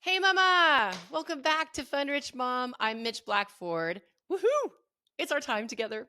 Hey, Mama! Welcome back to Fun Rich Mom. I'm Mitch Blackford. Woohoo! It's our time together.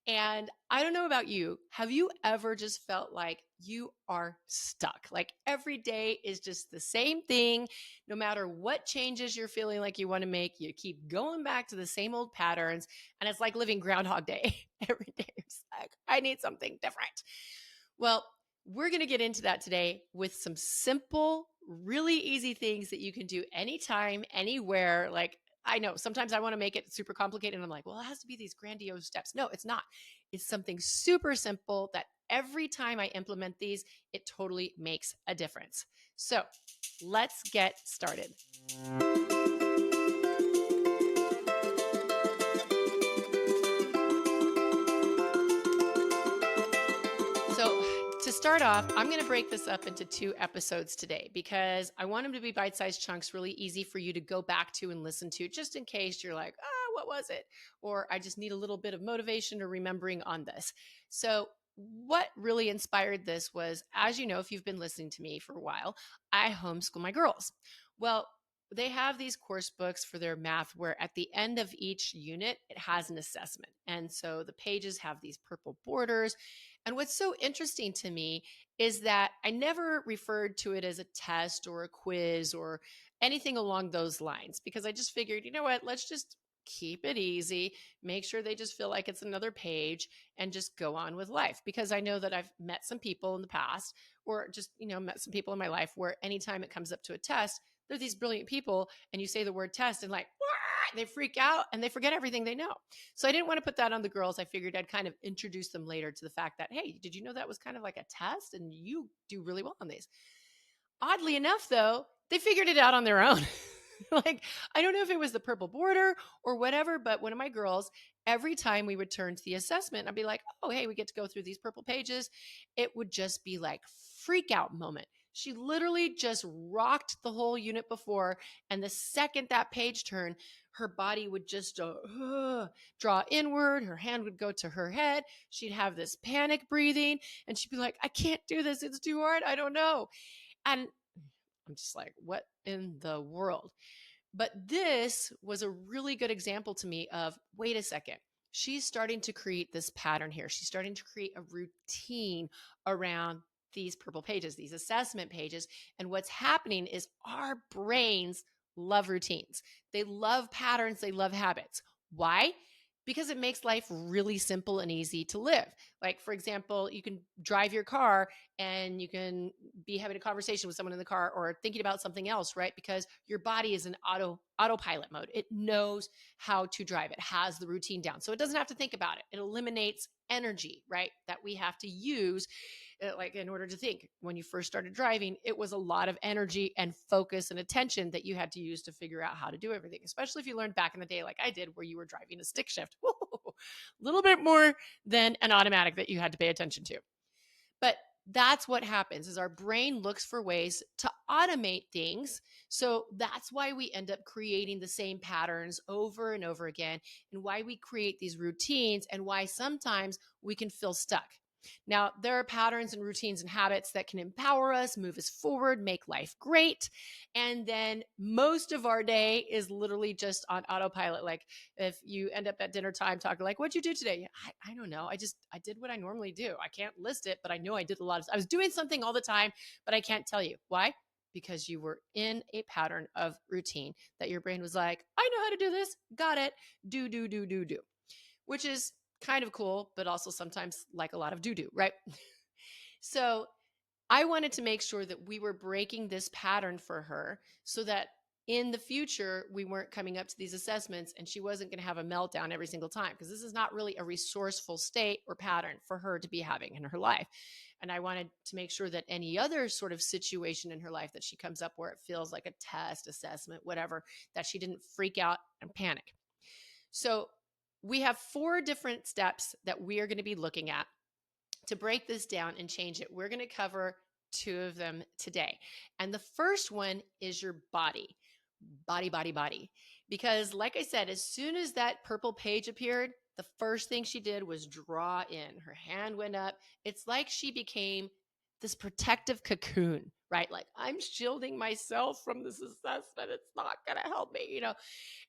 And I don't know about you. Have you ever just felt like you are stuck? Like every day is just the same thing. No matter what changes you're feeling like you want to make, you keep going back to the same old patterns. And it's like living Groundhog Day. Every day it's like, I need something different. Well, we're going to get into that today with some simple, really easy things that you can do anytime, anywhere. Like, I know sometimes I want to make it super complicated and I'm like, well, it has to be these grandiose steps. No, it's not. It's something super simple that every time I implement these, it totally makes a difference. So let's get started. So, to start off, I'm going to break this up into 2 episodes today because I want them to be bite sized chunks, really easy for you to go back to and listen to, just in case you're like, what was it? Or I just need a little bit of motivation or remembering on this. So, what really inspired this was, as you know, if you've been listening to me for a while, I homeschool my girls. Well, they have these course books for their math where at the end of each unit, it has an assessment. And so the pages have these purple borders. And what's so interesting to me is that I never referred to it as a test or a quiz or anything along those lines because I just figured, you know what, let's just keep it easy, make sure they just feel like it's another page and just go on with life. Because I know that I've met some people in the past or just, met some people in my life where anytime it comes up to a test, they're these brilliant people and you say the word test and like, they freak out and they forget everything they know. So I didn't want to put that on the girls. I figured I'd kind of introduce them later to the fact that, hey, did you know that was kind of like a test and you do really well on these? Oddly enough, though, they figured it out on their own. Like, I don't know if it was the purple border or whatever, but one of my girls, every time we would turn to the assessment, I'd be like, oh, hey, we get to go through these purple pages. It would just be like freak out moment. She literally just rocked the whole unit before. And the second that page turned, her body would just draw inward. Her hand would go to her head. She'd have this panic breathing and she'd be like, I can't do this. It's too hard. I don't know. And I'm just like, what in the world? But this was a really good example to me of wait a second. She's starting to create this pattern here. She's starting to create a routine around these purple pages, these assessment pages. And what's happening is our brains love routines. They love patterns. They love habits. Why? Because it makes life really simple and easy to live. Like, for example, you can drive your car and you can be having a conversation with someone in the car or thinking about something else, right? Because your body is in autopilot mode. It knows how to drive. It has the routine down. So it doesn't have to think about it. It eliminates energy, right? That we have to use like in order to think. When you first started driving, it was a lot of energy and focus and attention that you had to use to figure out how to do everything, especially if you learned back in the day like I did where you were driving a stick shift. A little bit more than an automatic that you had to pay attention to. But that's what happens is our brain looks for ways to automate things. So that's why we end up creating the same patterns over and over again, and why we create these routines, and why sometimes we can feel stuck. Now, there are patterns and routines and habits that can empower us, move us forward, make life great. And then most of our day is literally just on autopilot. Like if you end up at dinner time talking like, what'd you do today? I don't know. I did what I normally do. I can't list it, but I know I did I was doing something all the time, but I can't tell you why. Because you were in a pattern of routine that your brain was like, I know how to do this. Got it. Do, which is kind of cool, but also sometimes like a lot of do, right? So I wanted to make sure that we were breaking this pattern for her so that in the future, we weren't coming up to these assessments and she wasn't going to have a meltdown every single time, because this is not really a resourceful state or pattern for her to be having in her life. And I wanted to make sure that any other sort of situation in her life that she comes up where it feels like a test, assessment, whatever, that she didn't freak out and panic. So we have 4 different steps that we are going to be looking at to break this down and change it. We're going to cover 2 of them today. And the first one is your body. Body. Because like I said, as soon as that purple page appeared, the first thing she did was draw in. Her hand went up. It's like she became this protective cocoon, right? Like I'm shielding myself from this assessment. It's not going to help me,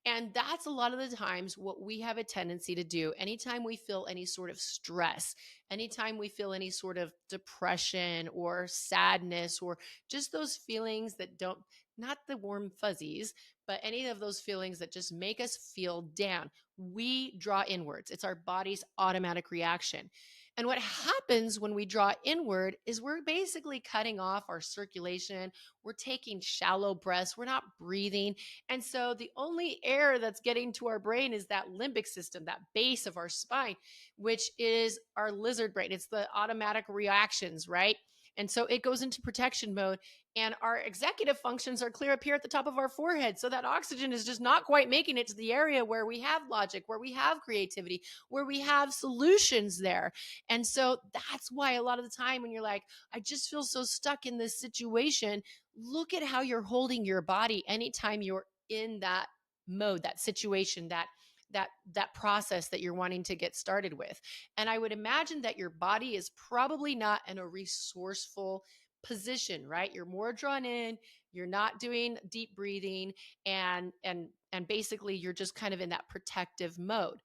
and that's a lot of the times what we have a tendency to do anytime we feel any sort of stress, anytime we feel any sort of depression or sadness, or just those feelings that don't, not the warm fuzzies, but any of those feelings that just make us feel down. We draw inwards. It's our body's automatic reaction. And what happens when we draw inward is we're basically cutting off our circulation. We're taking shallow breaths. We're not breathing. And so the only air that's getting to our brain is that limbic system, that base of our spine, which is our lizard brain. It's the automatic reactions, right? And so it goes into protection mode, and our executive functions are clear up here at the top of our forehead. So that oxygen is just not quite making it to the area where we have logic, where we have creativity, where we have solutions there. And so that's why a lot of the time when you're like, I just feel so stuck in this situation, look at how you're holding your body anytime you're in that mode, that situation, that process that you're wanting to get started with. And I would imagine that your body is probably not in a resourceful position, right? You're more drawn in, you're not doing deep breathing, and basically you're just kind of in that protective mode.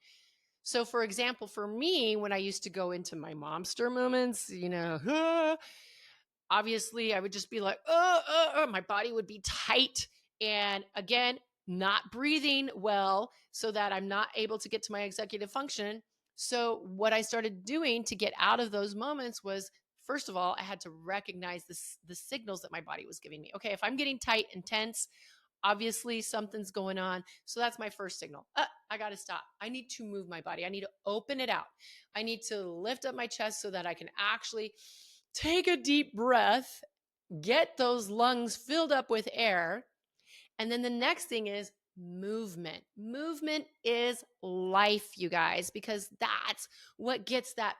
So for example, for me, when I used to go into my momster moments, obviously I would just be like, my body would be tight. And again, not breathing well so that I'm not able to get to my executive function. So what I started doing to get out of those moments was, first of all, I had to recognize the signals that my body was giving me. Okay, if I'm getting tight and tense, obviously something's going on. So that's my first signal. I got to stop. I need to move my body. I need to open it out. I need to lift up my chest so that I can actually take a deep breath, get those lungs filled up with air. And then the next thing is movement. Movement is life, you guys, because that's what gets that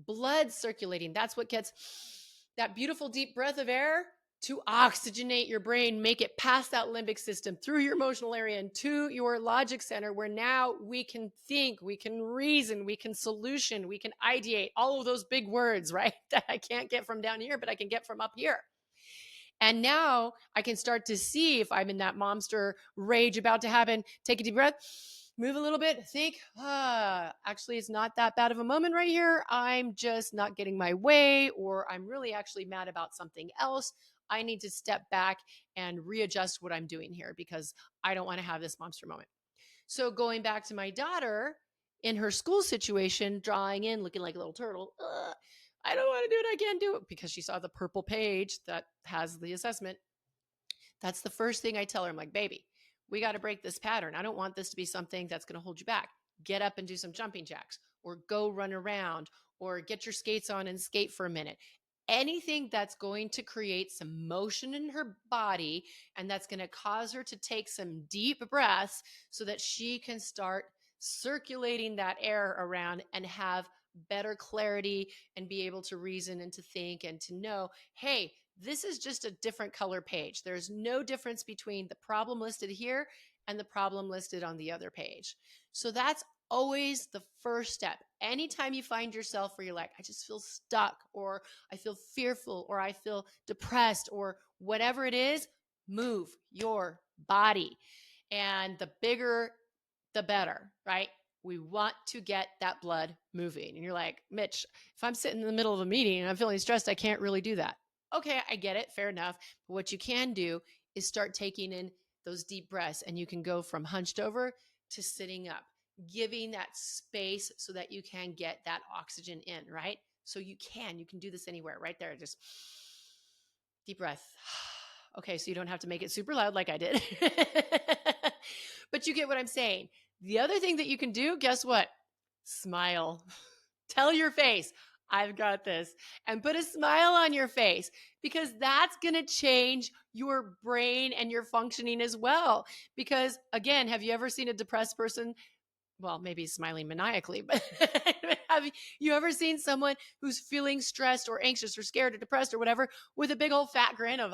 blood circulating. That's what gets that beautiful deep breath of air to oxygenate your brain, make it past that limbic system, through your emotional area, and to your logic center, where now we can think, we can reason, we can solution, we can ideate, all of those big words, right? That I can't get from down here, but I can get from up here. And now I can start to see if I'm in that monster rage about to happen. Take a deep breath, move a little bit, think, actually, it's not that bad of a moment right here. I'm just not getting my way, or I'm really actually mad about something else. I need to step back and readjust what I'm doing here because I don't want to have this monster moment. So going back to my daughter in her school situation, drawing in, looking like a little turtle. I don't want to do it. I can't do it, because she saw the purple page that has the assessment. That's the first thing I tell her. I'm like, baby, we got to break this pattern. I don't want this to be something that's going to hold you back. Get up and do some jumping jacks, or go run around, or get your skates on and skate for a minute. Anything that's going to create some motion in her body and that's going to cause her to take some deep breaths so that she can start circulating that air around and have better clarity and be able to reason and to think and to know, hey, this is just a different color page. There's no difference between the problem listed here and the problem listed on the other page. So that's always the first step. Anytime you find yourself where you're like, I just feel stuck, or I feel fearful, or I feel depressed, or whatever it is, move your body. And the bigger, the better, right? We want to get that blood moving. And you're like, Mitch, if I'm sitting in the middle of a meeting and I'm feeling stressed, I can't really do that. Okay, I get it. Fair enough. But what you can do is start taking in those deep breaths, and you can go from hunched over to sitting up, giving that space so that you can get that oxygen in, right? So you can do this anywhere, right there. Just deep breath. Okay, so you don't have to make it super loud like I did. But you get what I'm saying. The other thing that you can do, guess what? Smile. Tell your face, I've got this, and put a smile on your face, because that's going to change your brain and your functioning as well. Because again, have you ever seen a depressed person? Well, maybe smiling maniacally, but have you ever seen someone who's feeling stressed or anxious or scared or depressed or whatever with a big old fat grin of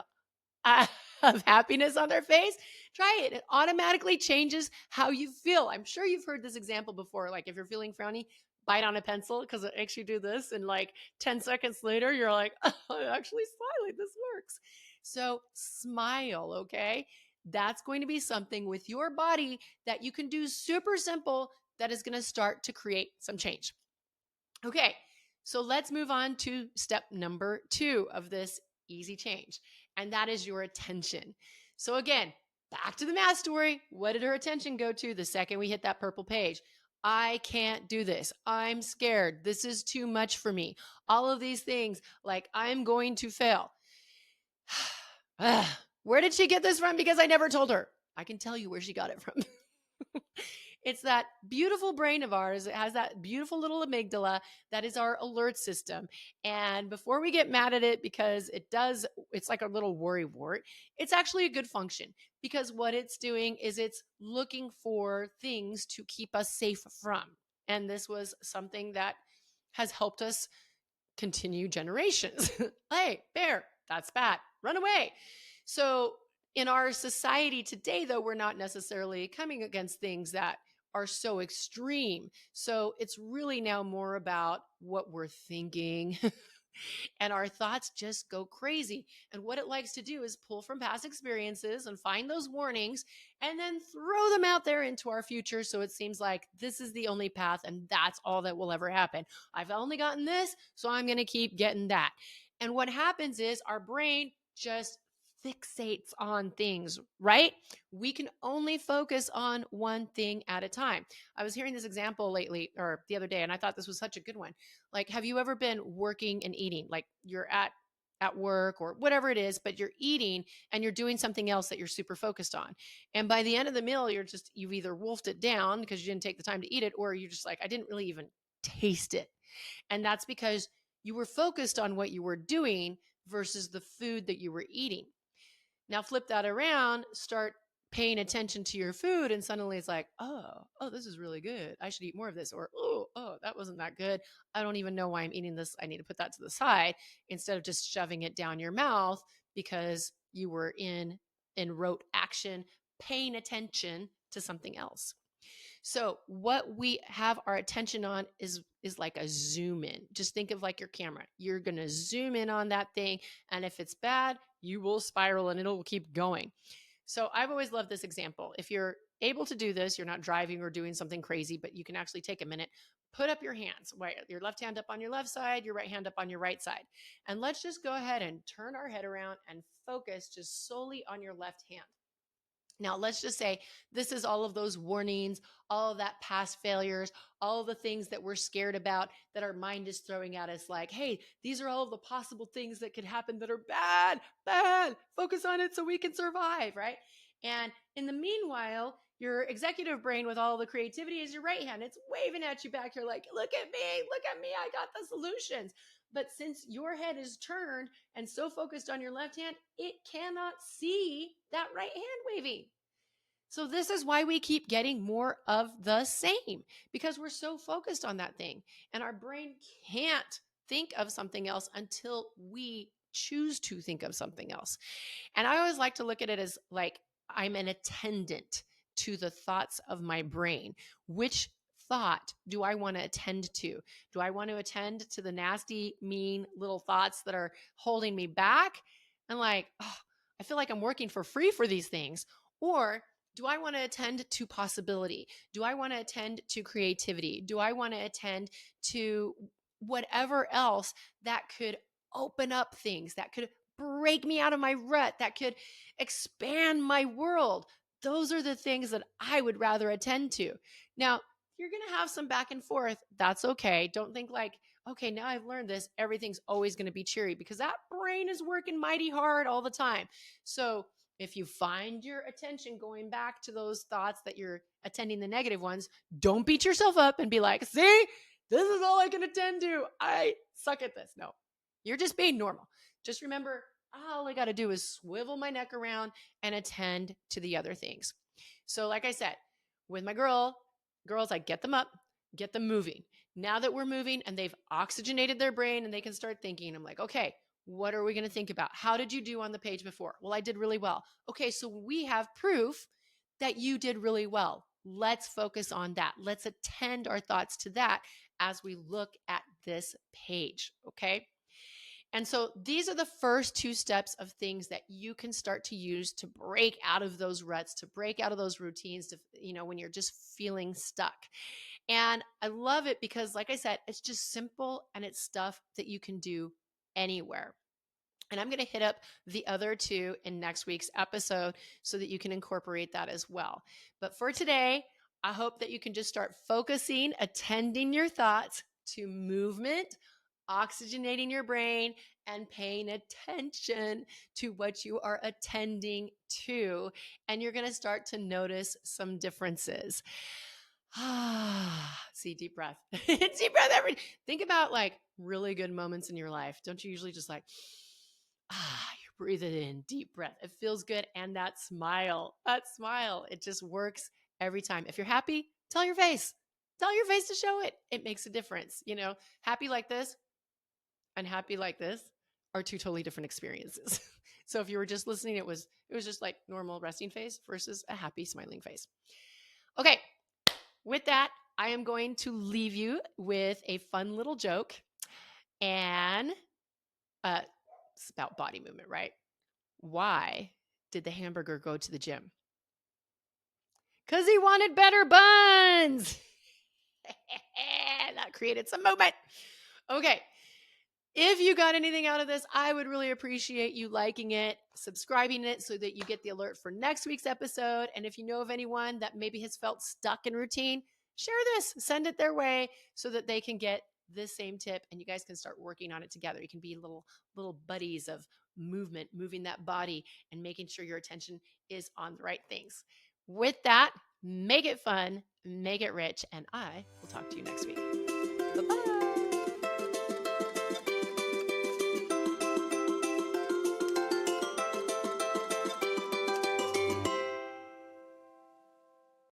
happiness on their face? Try it. It automatically changes how you feel. I'm sure you've heard this example before. Like if you're feeling frowny, bite on a pencil because it makes you do this. And like 10 seconds later, you're like, oh, I'm actually smiling. This works. So smile, okay? That's going to be something with your body that you can do super simple that is going to start to create some change. Okay, so let's move on to step number 2 of this easy change, and that is your attention. So, again, back to the math story. What did her attention go to the second we hit that purple page? I can't do this. I'm scared. This is too much for me. All of these things, like I'm going to fail. Where did she get this from? Because I never told her. I can tell you where she got it from. It's that beautiful brain of ours. It has that beautiful little amygdala that is our alert system. And before we get mad at it, because it's like a little worry wart, it's actually a good function because what it's doing is it's looking for things to keep us safe from. And this was something that has helped us continue generations. Hey, bear, that's bad. Run away. So, in our society today, though, we're not necessarily coming against things that are so extreme. So, it's really now more about what we're thinking. And our thoughts just go crazy. And what it likes to do is pull from past experiences and find those warnings and then throw them out there into our future. So it seems like this is the only path and that's all that will ever happen. I've only gotten this, so I'm going to keep getting that. And what happens is our brain just fixates on things, right? We can only focus on one thing at a time. I was hearing this example lately or the other day, and I thought this was such a good one. Like, have you ever been working and eating? Like you're at work or whatever it is, but you're eating and you're doing something else that you're super focused on. And by the end of the meal, you've either wolfed it down because you didn't take the time to eat it, or you're just like, I didn't really even taste it. And that's because you were focused on what you were doing versus the food that you were eating. Now flip that around, start paying attention to your food, and suddenly it's like, oh, this is really good. I should eat more of this. Or, oh, that wasn't that good. I don't even know why I'm eating this. I need to put that to the side instead of just shoving it down your mouth because you were in rote action, paying attention to something else. So what we have our attention on is like a zoom in. Just think of like your camera. You're going to zoom in on that thing, and if it's bad, you will spiral and it'll keep going. So I've always loved this example. If you're able to do this, you're not driving or doing something crazy, but you can actually take a minute, put up your hands, right? Your left hand up on your left side, your right hand up on your right side. And let's just go ahead and turn our head around and focus just solely on your left hand. Now, let's just say this is all of those warnings, all of that past failures, all of the things that we're scared about that our mind is throwing at us like, hey, these are all of the possible things that could happen that are bad, bad. Focus on it so we can survive, right? And in the meanwhile, your executive brain with all the creativity is your right hand. It's waving at you back. You're like, look at me. I got the solutions. But since your head is turned and so focused on your left hand, it cannot see that right hand waving. So this is why we keep getting more of the same because we're so focused on that thing and our brain can't think of something else until we choose to think of something else. And I always like to look at it as like I'm an attendant to the thoughts of my brain. Which thought do I want to attend to? Do I want to attend to the nasty, mean little thoughts that are holding me back? And like, oh, I feel like I'm working for free for these things. Or do I want to attend to possibility? Do I want to attend to creativity? Do I want to attend to whatever else that could open up things, that could break me out of my rut, that could expand my world? Those are the things that I would rather attend to. Now, you're going to have some back and forth. That's okay. Don't think like, okay, now I've learned this, everything's always going to be cheery because that brain is working mighty hard all the time. So if you find your attention going back to those thoughts that you're attending the negative ones, don't beat yourself up and be like, see, this is all I can attend to. I suck at this. No, you're just being normal. Just remember, all I got to do is swivel my neck around and attend to the other things. So like I said, with my girls, I get them up, get them moving. Now that we're moving and they've oxygenated their brain and they can start thinking, I'm like, okay, what are we going to think about? How did you do on the page before? Well, I did really well. Okay, so we have proof that you did really well. Let's focus on that. Let's attend our thoughts to that as we look at this page. Okay. And so these are the first two steps of things that you can start to use to break out of those ruts, to break out of those routines, to, when you're just feeling stuck. And I love it because, like I said, it's just simple and it's stuff that you can do anywhere. And I'm going to hit up the other two in next week's episode so that you can incorporate that as well. But for today, I hope that you can just start focusing, attending your thoughts to movement, oxygenating your brain, and paying attention to what you are attending to. And you're going to start to notice some differences. See, deep breath. Deep breath. Think about like really good moments in your life. Don't you usually just like, you're breathing in, deep breath. It feels good. And that smile, it just works every time. If you're happy, tell your face to show it. It makes a difference. Happy like this and happy like this are two totally different experiences. So if you were just listening, it was just like normal resting face versus a happy smiling face. Okay. With that, I am going to leave you with a fun little joke. And it's about body movement, right? Why did the hamburger go to the gym? Because he wanted better buns. That created some movement. Okay. If you got anything out of this, I would really appreciate you liking it, subscribing it so that you get the alert for next week's episode. And if you know of anyone that maybe has felt stuck in routine, share this, send it their way so that they can get this same tip and you guys can start working on it together. You can be little buddies of movement, moving that body and making sure your attention is on the right things. With that, make it fun, make it rich, and I will talk to you next week. Bye-bye.